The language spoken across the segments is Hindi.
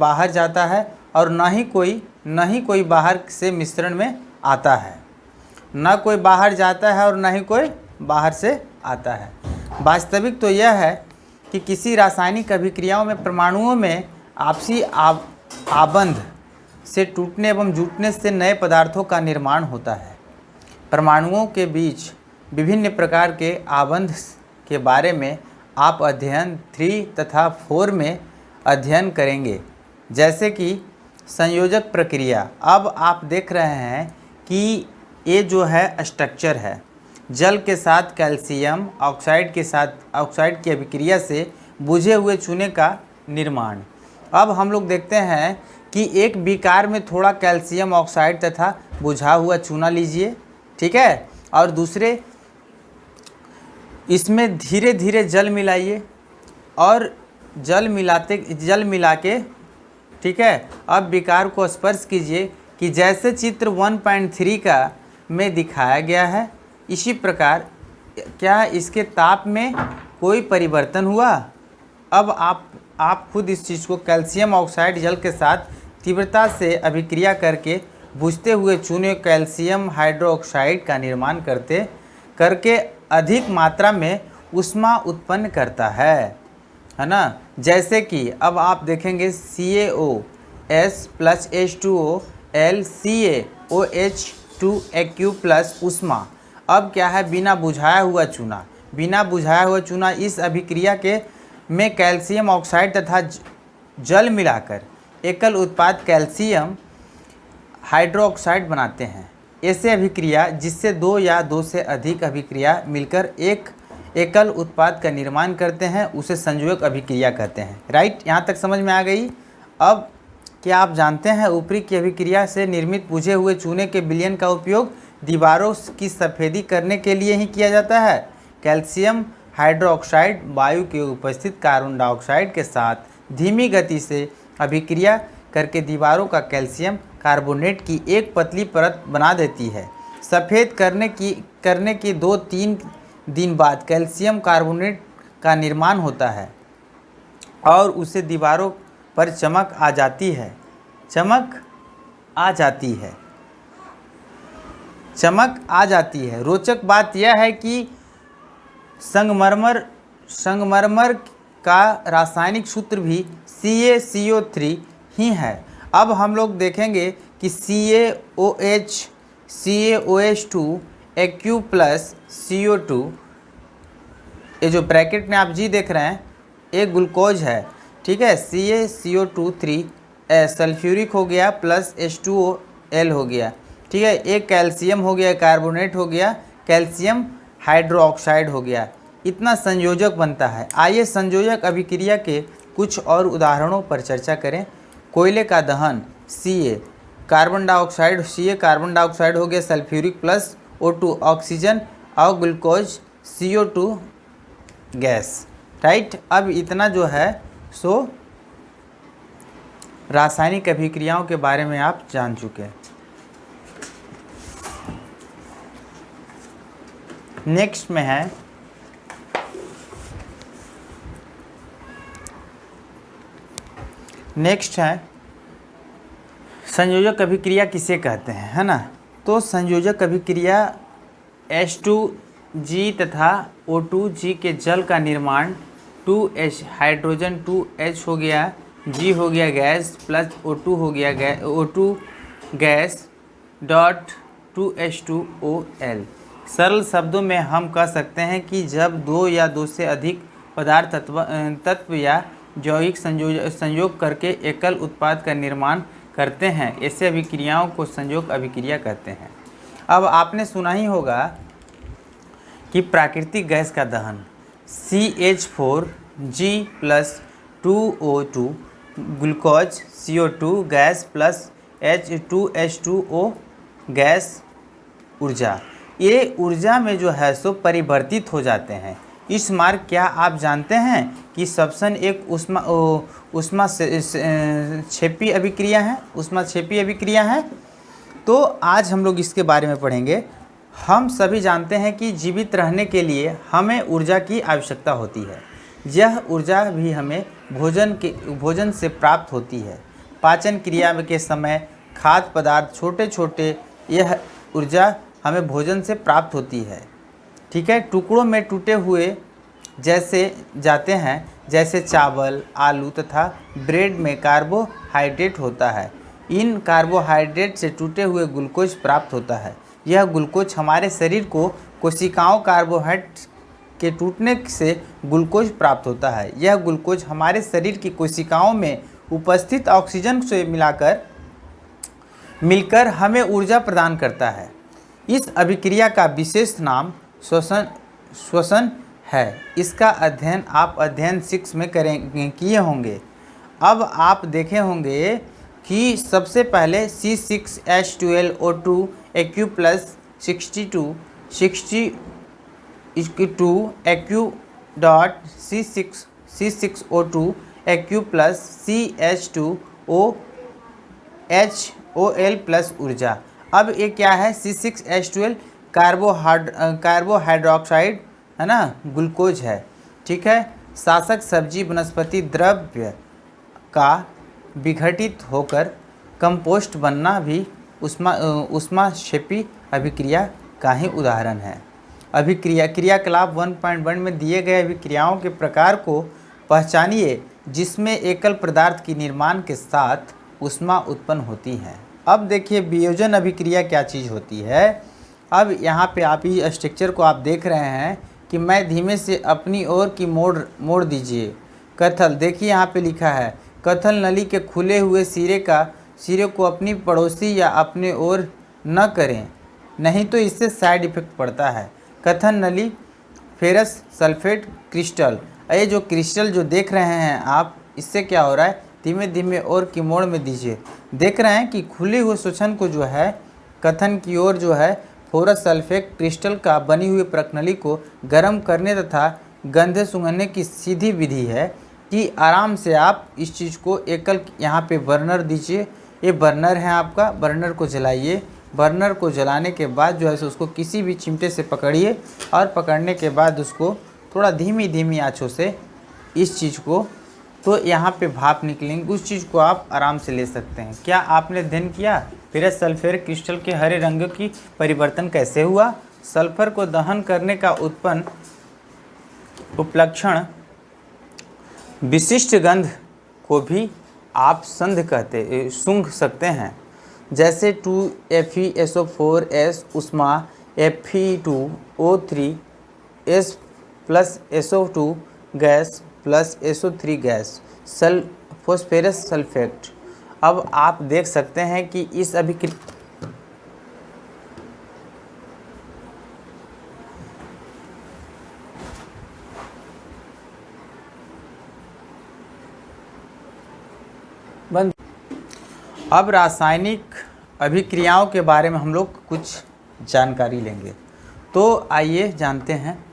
बाहर जाता है और ना ही कोई बाहर से मिश्रण में आता है। ना कोई बाहर जाता है और ना ही कोई बाहर से आता है। वास्तविक तो यह है कि किसी रासायनिक अभिक्रियाओं में परमाणुओं में आपसी आबंध से टूटने एवं जुटने से नए पदार्थों का निर्माण होता है। परमाणुओं के बीच विभिन्न प्रकार के आबंध के बारे में आप अध्ययन 3 तथा 4 में अध्ययन करेंगे, जैसे कि संयोजक प्रक्रिया। अब आप देख रहे हैं कि ये जो है स्ट्रक्चर है, जल के साथ कैल्शियम ऑक्साइड के साथ ऑक्साइड की अभिक्रिया से बुझे हुए चूने का निर्माण। अब हम लोग देखते हैं कि एक विकार में थोड़ा कैल्शियम ऑक्साइड तथा बुझा हुआ चूना लीजिए, ठीक है, और दूसरे इसमें धीरे धीरे जल मिलाइए और जल मिला के, ठीक है, अब विकार को स्पर्श कीजिए कि जैसे चित्र 1.3 का में दिखाया गया है इसी प्रकार क्या इसके ताप में कोई परिवर्तन हुआ। अब आप खुद इस चीज़ को कैल्शियम ऑक्साइड जल के साथ तीव्रता से अभिक्रिया करके बुझते हुए चूने कैल्शियम हाइड्रोक्साइड का निर्माण करके अधिक मात्रा में ऊष्मा उत्पन्न करता है ना। जैसे कि अब आप देखेंगे CaOS plus H2O L CaOH2 Aq plus ऊष्मा। अब क्या है, बिना बुझाया हुआ चूना इस अभिक्रिया के में कैल्शियम ऑक्साइड तथा जल मिलाकर एकल उत्पाद कैल्शियम हाइड्रोक्साइड बनाते हैं। ऐसे अभिक्रिया जिससे 2 या 2 से अधिक अभिक्रिया मिलकर एक एकल उत्पाद का निर्माण करते हैं उसे संयोजक अभिक्रिया कहते हैं। राइट, यहाँ तक समझ में आ गई। अब क्या आप जानते हैं ऊपरी की अभिक्रिया से निर्मित बुझे हुए चूने के विलयन का उपयोग दीवारों की सफ़ेदी करने के लिए ही किया जाता है। कैल्शियम हाइड्रोक्साइड वायु के उपस्थित कार्बन डाइऑक्साइड के साथ धीमी गति से अभिक्रिया करके दीवारों का कैल्शियम कार्बोनेट की एक पतली परत बना देती है। सफ़ेद करने की 2-3 दिन बाद कैल्शियम कार्बोनेट का निर्माण होता है और उसे दीवारों पर चमक आ जाती है। रोचक बात यह है कि संगमरमर का रासायनिक सूत्र भी CaCO3 ही है। अब हम लोग देखेंगे कि CaOH2 Aq प्लस CO2, ये जो ब्रैकेट में आप G देख रहे हैं एक ग्लूकोज है, ठीक है, CaCO2 3 सल्फ्यूरिक हो गया प्लस H2OL हो गया, ठीक है, एक कैल्शियम हो गया, कार्बोनेट हो गया, कैल्शियम हाइड्रोक्साइड हो गया। इतना संयोजक बनता है। आइए संयोजक अभिक्रिया के कुछ और उदाहरणों पर चर्चा करें। कोयले का दहन Ca कार्बन डाइऑक्साइड हो गया, सल्फ्यूरिक प्लस O2 ऑक्सीजन और ग्लूकोज CO2 गैस। राइट, अब इतना जो है सो रासायनिक अभिक्रियाओं के बारे में आप जान चुके हैं। नेक्स्ट में है संयोजक अभिक्रिया किसे कहते हैं, है ना। तो संयोजक अभिक्रिया H2G तथा O2G के जल का निर्माण 2H हाइड्रोजन 2H हो गया, G हो गया गैस प्लस O2 हो गया O2 गैस डॉट 2H2OL। सरल शब्दों में हम कह सकते हैं कि जब 2 या 2 से अधिक पदार्थ तत्व या यौगिक संयोग करके एकल उत्पाद का निर्माण करते हैं, ऐसे अभिक्रियाओं को संयोग अभिक्रिया कहते हैं। अब आपने सुना ही होगा कि प्राकृतिक गैस का दहन CH4G plus 2O2 glucose CO2 gas plus H2H2O gas ऊर्जा, ये ऊर्जा में जो है सो परिवर्तित हो जाते हैं। इस मार्ग क्या आप जानते हैं कि श्वसन एक ऊष्मा क्षेपी अभिक्रिया है। तो आज हम लोग इसके बारे में पढ़ेंगे। हम सभी जानते हैं कि जीवित रहने के लिए हमें ऊर्जा की आवश्यकता होती है। यह ऊर्जा भी हमें भोजन से प्राप्त होती है। पाचन क्रिया के समय खाद्य पदार्थ छोटे छोटे यह ऊर्जा हमें भोजन से प्राप्त होती है। ठीक है, टुकड़ों में टूटे हुए जैसे जाते हैं, जैसे चावल, आलू तथा ब्रेड में कार्बोहाइड्रेट होता है। इन कार्बोहाइड्रेट से टूटे हुए ग्लूकोज प्राप्त होता है। यह ग्लूकोज हमारे शरीर को कोशिकाओं कार्बोहाइड्रेट के टूटने से ग्लूकोज प्राप्त होता है। यह ग्लूकोज हमारे शरीर की कोशिकाओं में उपस्थित ऑक्सीजन से मिलकर हमें ऊर्जा प्रदान करता है। इस अभिक्रिया का विशेष नाम श्वसन है। इसका अध्ययन आप अध्ययन 6 में किए होंगे। अब आप देखे होंगे कि सबसे पहले C6H12O2 Aq plus 62 Aq dot C6O2 Aq plus CH2OHOL plus ऊर्जा। अब ये क्या है? C6H12 कार्बोहाइड्रोक्साइड है ना, ग्लूकोज है। ठीक है, शासक सब्जी वनस्पति द्रव्य का विघटित होकर कंपोस्ट बनना भी ऊष्माक्षेपी अभिक्रिया का ही उदाहरण है। अभिक्रिया क्रियाकलाप 1.1 में दिए गए अभिक्रियाओं के प्रकार को पहचानिए जिसमें एकल पदार्थ के निर्माण के साथ ऊष्मा उत्पन्न होती है। अब देखिए वियोजन अभिक्रिया क्या चीज़ होती है। अब यहाँ पे आप ही स्ट्रक्चर को आप देख रहे हैं कि मैं धीमे से अपनी ओर की मोड़ दीजिए। कथल, देखिए यहाँ पे लिखा है कथल नली के खुले हुए सिरे को अपनी पड़ोसी या अपने ओर न करें, नहीं तो इससे साइड इफेक्ट पड़ता है। कथन नली फेरस सल्फेट क्रिस्टल, ये जो क्रिस्टल जो देख रहे हैं आप, इससे क्या हो रहा है, धीमे धीमे और की मोड़ में दीजिए। देख रहे हैं कि खुले हुए श्वसन को जो है कथन की ओर जो है फेरस सल्फेट क्रिस्टल का बनी हुई प्रणाली को गर्म करने तथा गंधे सूंघने की सीधी विधि है कि आराम से आप इस चीज़ को एकल यहाँ पे बर्नर दीजिए। ये बर्नर है आपका, बर्नर को जलाइए। बर्नर को जलाने के बाद जो है उसको किसी भी चिमटे से पकड़िए और पकड़ने के बाद उसको थोड़ा धीमी आंचों से इस चीज़ को, तो यहाँ पे भाप निकलेंगे, उस चीज़ को आप आराम से ले सकते हैं। क्या आपने अध्ययन किया फेरस सल्फेट क्रिस्टल के हरे रंग की परिवर्तन कैसे हुआ? सल्फर को दहन करने का उत्पन्न उपलक्षण विशिष्ट गंध को भी आप सूंघ सकते हैं, जैसे 2FeSO4S ऊष्मा, Fe2O3S plus SO2 gas plus SO3 gas, phosphorus sulphate. अब आप देख सकते हैं कि इस अभिक्रिया बंद। अब रासायनिक अभिक्रियाओं के बारे में हम लोग कुछ जानकारी लेंगे, तो आइए जानते हैं।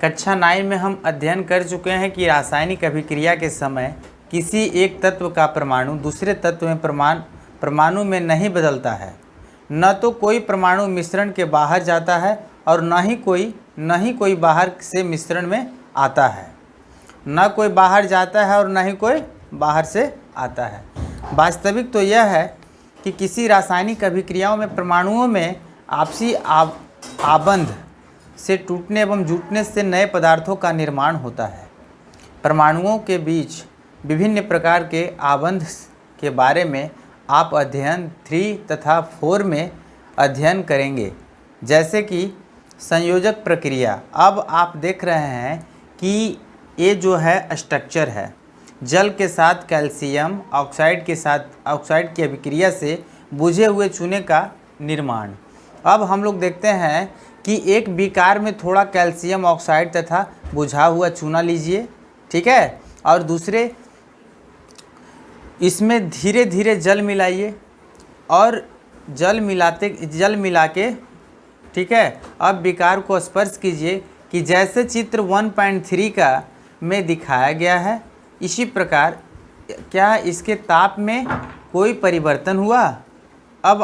कक्षा 9 में हम अध्ययन कर चुके हैं कि रासायनिक अभिक्रिया के समय किसी एक तत्व का परमाणु दूसरे तत्व में परमाणु में नहीं बदलता है। न तो कोई परमाणु मिश्रण के बाहर जाता है और न ही कोई बाहर से मिश्रण में आता है। न कोई बाहर जाता है और न ही कोई बाहर से आता है। वास्तविक तो यह है कि किसी रासायनिक अभिक्रियाओं में परमाणुओं में आपसी आबंध से टूटने एवं जुटने से नए पदार्थों का निर्माण होता है। परमाणुओं के बीच विभिन्न प्रकार के आबंध के बारे में आप अध्ययन 3 तथा 4 में अध्ययन करेंगे, जैसे कि संयोजक प्रक्रिया। अब आप देख रहे हैं कि ये जो है स्ट्रक्चर है, जल के साथ कैल्शियम ऑक्साइड के साथ ऑक्साइड की अभिक्रिया से बुझे हुए चूने का निर्माण। अब हम लोग देखते हैं कि एक बीकार में थोड़ा कैल्शियम ऑक्साइड तथा बुझा हुआ चूना लीजिए, ठीक है, और दूसरे इसमें धीरे धीरे जल मिलाइए और जल मिला के, ठीक है, अब बीकार को स्पर्श कीजिए कि जैसे चित्र 1.3 का में दिखाया गया है, इसी प्रकार क्या इसके ताप में कोई परिवर्तन हुआ? अब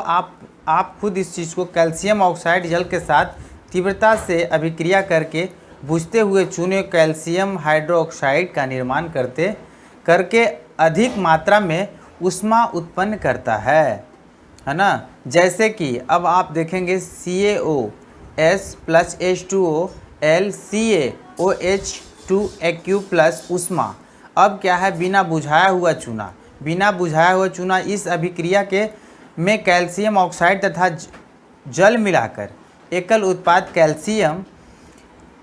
आप खुद इस चीज़ को कैल्शियम ऑक्साइड जल के साथ तीव्रता से अभिक्रिया करके बुझते हुए चूने कैल्शियम हाइड्रोक्साइड का निर्माण करके अधिक मात्रा में ऊष्मा उत्पन्न करता है ना। जैसे कि अब आप देखेंगे CaOS plus H2O L CaOH2 plus ऊष्मा। अब क्या है, बिना बुझाया हुआ चूना इस अभिक्रिया के में कैल्शियम ऑक्साइड तथा जल मिलाकर एकल उत्पाद कैल्शियम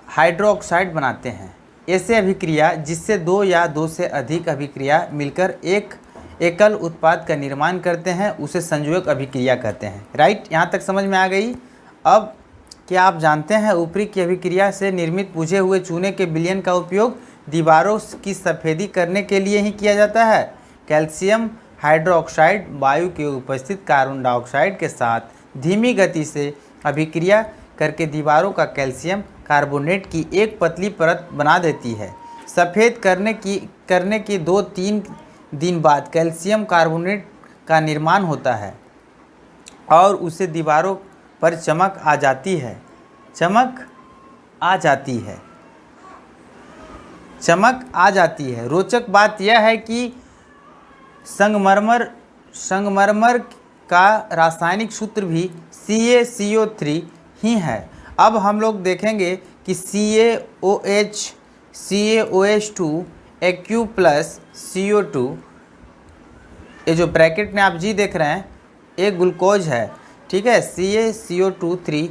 हाइड्रोक्साइड बनाते हैं। ऐसे अभिक्रिया जिससे दो या दो से अधिक अभिक्रिया मिलकर एक एकल उत्पाद का निर्माण करते हैं उसे संयोजक अभिक्रिया कहते हैं। राइट, यहाँ तक समझ में आ गई। अब क्या आप जानते हैं ऊपरी की अभिक्रिया से निर्मित बुझे हुए चूने के विलयन का उपयोग दीवारों की सफ़ेदी करने के लिए ही किया जाता है। कैल्शियम हाइड्रोक्साइड वायु के उपस्थित कार्बन डाइऑक्साइड के साथ धीमी गति से अभिक्रिया करके दीवारों का कैल्शियम कार्बोनेट की एक पतली परत बना देती है। सफ़ेद करने की 2-3 दिन बाद कैल्शियम कार्बोनेट का निर्माण होता है और उसे दीवारों पर चमक आ जाती है। रोचक बात यह है कि संगमरमर का रासायनिक सूत्र भी CaCO3 ही है। अब हम लोग देखेंगे कि CaOH2 प्लस CO2, ये जो ब्रैकेट में आप जी देख रहे हैं एक ग्लूकोज है, ठीक है। CaCO2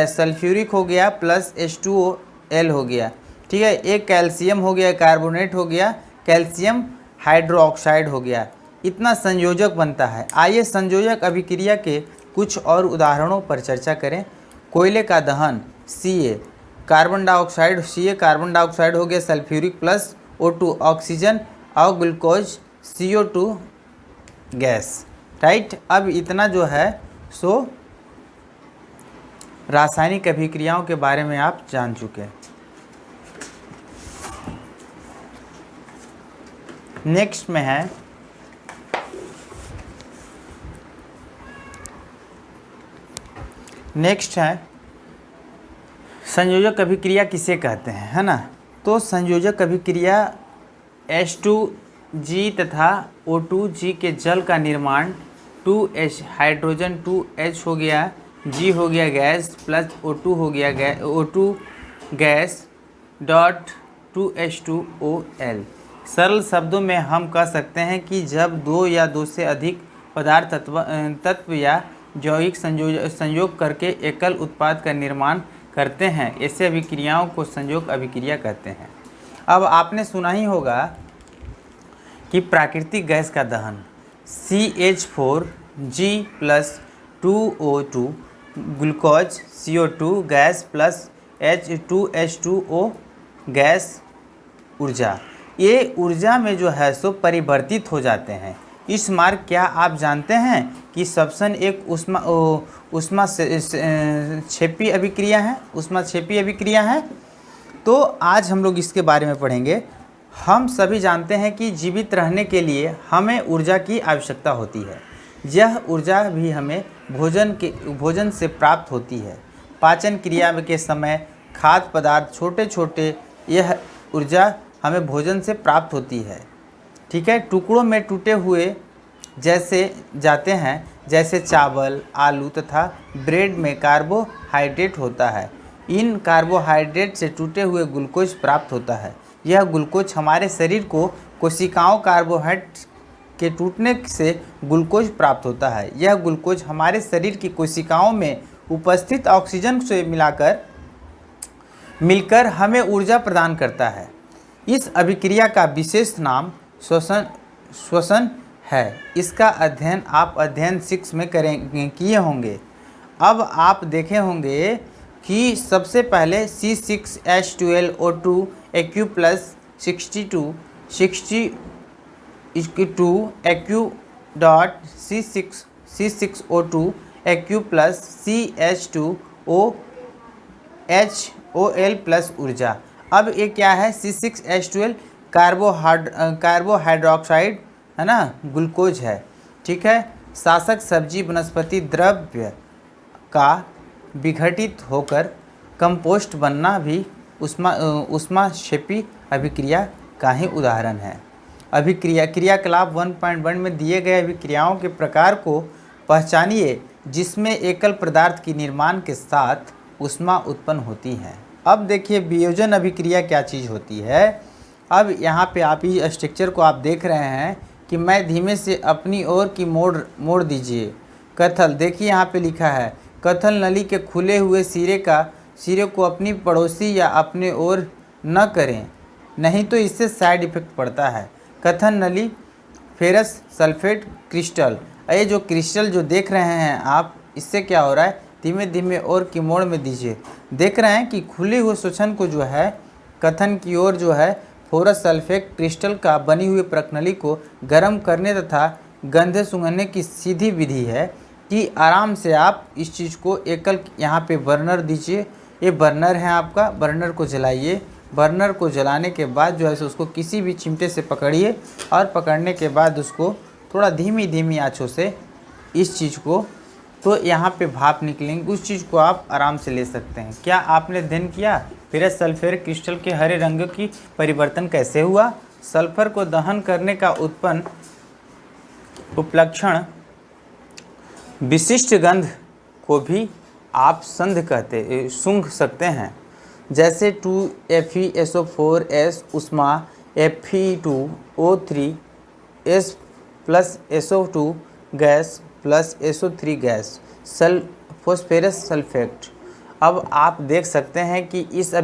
सल्फ्यूरिक हो गया प्लस H2OL हो गया, ठीक है। एक कैल्शियम हो गया, कार्बोनेट हो गया, कैल्शियम हाइड्रोक्साइड हो गया। इतना संयोजक बनता है। आइए संयोजक अभिक्रिया के कुछ और उदाहरणों पर चर्चा करें। कोयले का दहन कार्बन डाइऑक्साइड हो गया, सल्फ्यूरिक प्लस O2 ऑक्सीजन और ग्लूकोज CO2 गैस। राइट, अब इतना जो है सो रासायनिक अभिक्रियाओं के बारे में आप जान चुके हैं। नेक्स्ट में है संयोजक अभिक्रिया किसे कहते हैं, है ना। तो संयोजक अभिक्रिया H2G तथा O2G के जल का निर्माण 2H हाइड्रोजन 2H हो गया, G हो गया गैस प्लस O2 हो गया O2 गैस डॉट 2H2OL। सरल शब्दों में हम कह सकते हैं कि जब दो या दो से अधिक पदार्थ तत्व या यौगिक संयोग करके एकल उत्पाद का निर्माण करते हैं, ऐसे अभिक्रियाओं को संयोजक अभिक्रिया कहते हैं। अब आपने सुना ही होगा कि प्राकृतिक गैस का दहन CH4G plus 2O2 glucose CO2 gas plus H2H2O gas ऊर्जा, ये ऊर्जा में जो है सो परिवर्तित हो जाते हैं। इस मार्ग क्या आप जानते हैं कि श्वसन एक ऊष्मा क्षेपी अभिक्रिया है। तो आज हम लोग इसके बारे में पढ़ेंगे। हम सभी जानते हैं कि जीवित रहने के लिए हमें ऊर्जा की आवश्यकता होती है। यह ऊर्जा भी हमें भोजन से प्राप्त होती है। पाचन क्रिया के समय खाद्य पदार्थ छोटे यह ऊर्जा हमें भोजन से प्राप्त होती है, ठीक है। टुकड़ों में टूटे हुए जैसे जाते हैं, जैसे चावल, आलू तथा ब्रेड में कार्बोहाइड्रेट होता है। इन कार्बोहाइड्रेट से टूटे हुए ग्लूकोज प्राप्त होता है। यह ग्लूकोज हमारे शरीर को कोशिकाओं कार्बोहाइड्रेट के टूटने से ग्लूकोज प्राप्त होता है। यह ग्लूकोज हमारे शरीर की कोशिकाओं में उपस्थित ऑक्सीजन से मिलकर हमें ऊर्जा प्रदान करता है। इस अभिक्रिया का विशेष नाम श्वसन है। इसका अध्ययन आप अध्ययन 6 में किए होंगे। अब आप देखे होंगे कि सबसे पहले C6H12O2 plus 62 dot C6O2 plus CH2OL plus ऊर्जा। अब ये क्या है, C6H12 कार्बोहाइड्रोक्साइड है ना, ग्लूकोज है, ठीक है। शासक सब्जी वनस्पति द्रव्य का विघटित होकर कंपोस्ट बनना भी ऊष्माक्षेपी अभिक्रिया का ही उदाहरण है। अभिक्रिया क्रियाकलाप 1.1 में दिए गए अभिक्रियाओं के प्रकार को पहचानिए जिसमें एकल पदार्थ की निर्माण के साथ ऊष्मा उत्पन्न होती है। अब देखिए वियोजन अभिक्रिया क्या चीज़ होती है। अब यहाँ पे आप इस स्ट्रक्चर को आप देख रहे हैं कि मैं धीमे से अपनी ओर की मोड़ दीजिए। कथल, देखिए यहाँ पे लिखा है कथल नली के खुले हुए सिरे को अपनी पड़ोसी या अपने ओर न करें, नहीं तो इससे साइड इफेक्ट पड़ता है। कथन नली फेरस सल्फेट क्रिस्टल, ये जो क्रिस्टल जो देख रहे हैं आप, इससे क्या हो रहा है, धीमे धीमे और की मोड़ में दीजिए। देख रहे हैं कि खुले हुए शोषण को जो है कथन की ओर जो है फेरस सल्फेट क्रिस्टल का बनी हुई प्रकनली को गर्म करने तथा गंधे सूंघने की सीधी विधि है कि आराम से आप इस चीज़ को एकल यहाँ पे बर्नर दीजिए। ये बर्नर है आपका, बर्नर को जलाइए। बर्नर को जलाने के बाद जो है उसको किसी भी चिमटे से पकड़िए और पकड़ने के बाद उसको थोड़ा धीमी धीमी आंचों से इस चीज़ को, तो यहाँ पे भाप निकलेंगे, उस चीज़ को आप आराम से ले सकते हैं। क्या आपने अध्ययन किया फेरस सल्फेट क्रिस्टल के हरे रंग की परिवर्तन कैसे हुआ? सल्फर को दहन करने का उत्पन्न उपलक्षण विशिष्ट गंध को भी आप सूंघ सकते हैं, जैसे 2FeSO4S ऊष्मा, Fe2O3S plus SO2 gas plus SO3 gas, phosphorus sulphate. अब आप देख सकते हैं कि इस